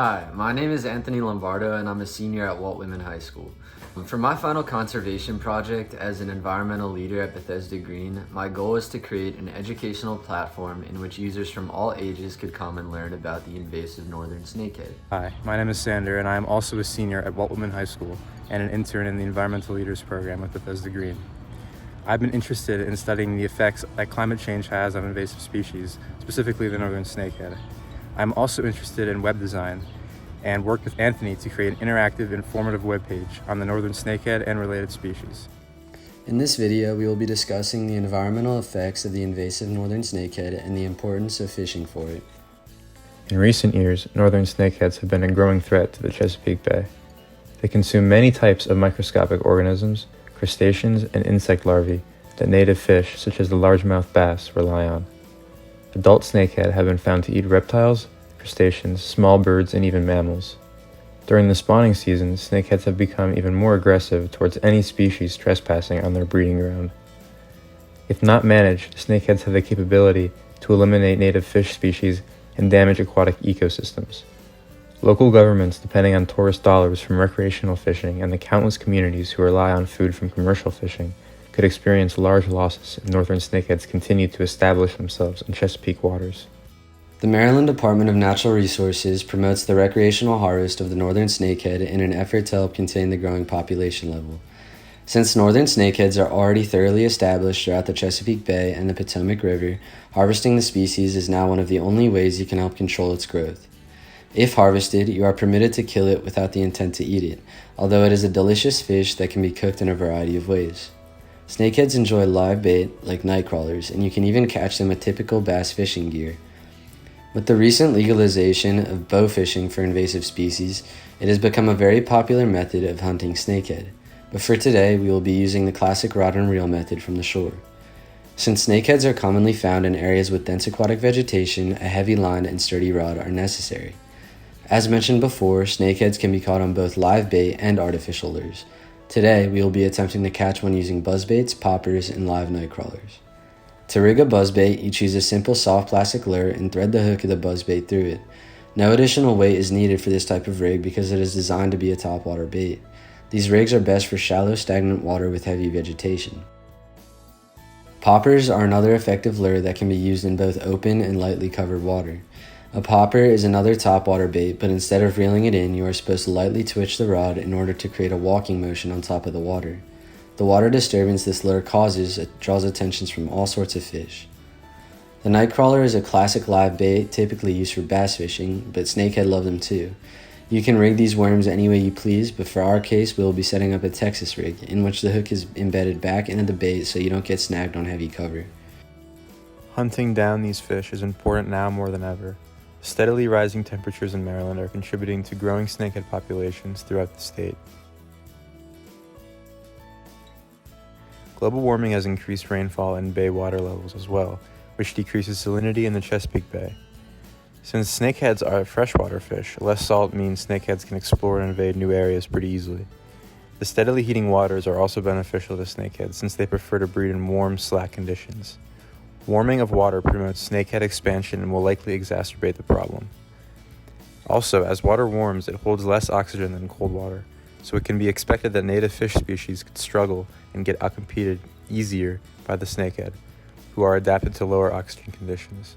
Hi, my name is Anthony Lombardo and I'm a senior at Walt Whitman High School. For my final conservation project as an environmental leader at Bethesda Green, my goal is to create an educational platform in which users from all ages could come and learn about the invasive northern snakehead. Hi, my name is Sander and I am also a senior at Walt Whitman High School and an intern in the Environmental Leaders Program at Bethesda Green. I've been interested in studying the effects that climate change has on invasive species, specifically the northern snakehead. I'm also interested in web design and worked with Anthony to create an interactive, informative webpage on the northern snakehead and related species. In this video, we will be discussing the environmental effects of the invasive northern snakehead and the importance of fishing for it. In recent years, northern snakeheads have been a growing threat to the Chesapeake Bay. They consume many types of microscopic organisms, crustaceans, and insect larvae that native fish such as the largemouth bass rely on. Adult snakehead have been found to eat reptiles, crustaceans, small birds, and even mammals. During the spawning season, snakeheads have become even more aggressive towards any species trespassing on their breeding ground. If not managed, snakeheads have the capability to eliminate native fish species and damage aquatic ecosystems. Local governments depending on tourist dollars from recreational fishing and the countless communities who rely on food from commercial fishing could experience large losses if northern snakeheads continue to establish themselves in Chesapeake waters. The Maryland Department of Natural Resources promotes the recreational harvest of the northern snakehead in an effort to help contain the growing population level. Since northern snakeheads are already thoroughly established throughout the Chesapeake Bay and the Potomac River, harvesting the species is now one of the only ways you can help control its growth. If harvested, you are permitted to kill it without the intent to eat it, although it is a delicious fish that can be cooked in a variety of ways. Snakeheads enjoy live bait like night crawlers, and you can even catch them with typical bass fishing gear. With the recent legalization of bow fishing for invasive species, it has become a very popular method of hunting snakehead. But for today, we will be using the classic rod and reel method from the shore. Since snakeheads are commonly found in areas with dense aquatic vegetation, a heavy line and sturdy rod are necessary. As mentioned before, snakeheads can be caught on both live bait and artificial lures. Today, we will be attempting to catch one using buzzbaits, poppers, and live night crawlers. To rig a buzzbait, you choose a simple soft plastic lure and thread the hook of the buzzbait through it. No additional weight is needed for this type of rig because it is designed to be a topwater bait. These rigs are best for shallow, stagnant water with heavy vegetation. Poppers are another effective lure that can be used in both open and lightly covered water. A popper is another topwater bait, but instead of reeling it in, you are supposed to lightly twitch the rod in order to create a walking motion on top of the water. The water disturbance this lure causes draws attentions from all sorts of fish. The night crawler is a classic live bait typically used for bass fishing, but snakehead love them too. You can rig these worms any way you please, but for our case we will be setting up a Texas rig in which the hook is embedded back into the bait so you don't get snagged on heavy cover. Hunting down these fish is important now more than ever. Steadily rising temperatures in Maryland are contributing to growing snakehead populations throughout the state. Global warming has increased rainfall and bay water levels as well, which decreases salinity in the Chesapeake Bay. Since snakeheads are freshwater fish, less salt means snakeheads can explore and invade new areas pretty easily. The steadily heating waters are also beneficial to snakeheads since they prefer to breed in warm, slack conditions. Warming of water promotes snakehead expansion and will likely exacerbate the problem. Also, as water warms, it holds less oxygen than cold water, so it can be expected that native fish species could struggle and get outcompeted easier by the snakehead, who are adapted to lower oxygen conditions.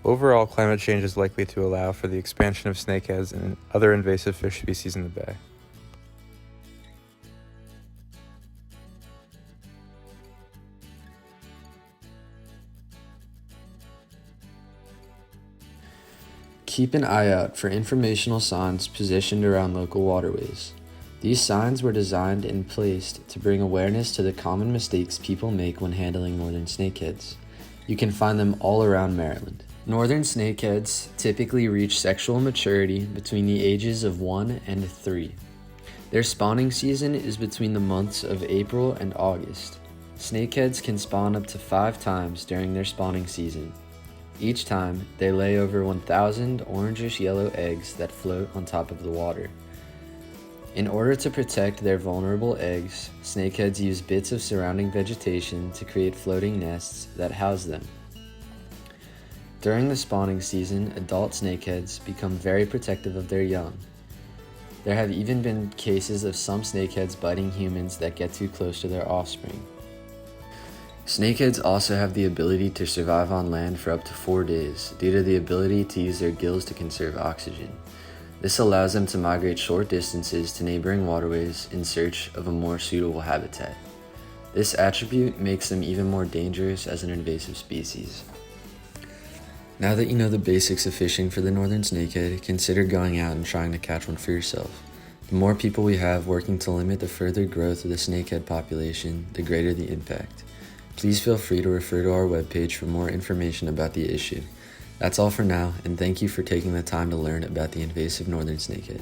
Overall, climate change is likely to allow for the expansion of snakeheads and other invasive fish species in the bay. Keep an eye out for informational signs positioned around local waterways. These signs were designed and placed to bring awareness to the common mistakes people make when handling northern snakeheads. You can find them all around Maryland. Northern snakeheads typically reach sexual maturity between the ages of 1 and 3. Their spawning season is between the months of April and August. Snakeheads can spawn up to 5 times during their spawning season. Each time, they lay over 1,000 orangish-yellow eggs that float on top of the water. In order to protect their vulnerable eggs, snakeheads use bits of surrounding vegetation to create floating nests that house them. During the spawning season, adult snakeheads become very protective of their young. There have even been cases of some snakeheads biting humans that get too close to their offspring. Snakeheads also have the ability to survive on land for up to 4 days due to the ability to use their gills to conserve oxygen. This allows them to migrate short distances to neighboring waterways in search of a more suitable habitat. This attribute makes them even more dangerous as an invasive species. Now that you know the basics of fishing for the northern snakehead, consider going out and trying to catch one for yourself. The more people we have working to limit the further growth of the snakehead population, the greater the impact. Please feel free to refer to our webpage for more information about the issue. That's all for now, and thank you for taking the time to learn about the invasive northern snakehead.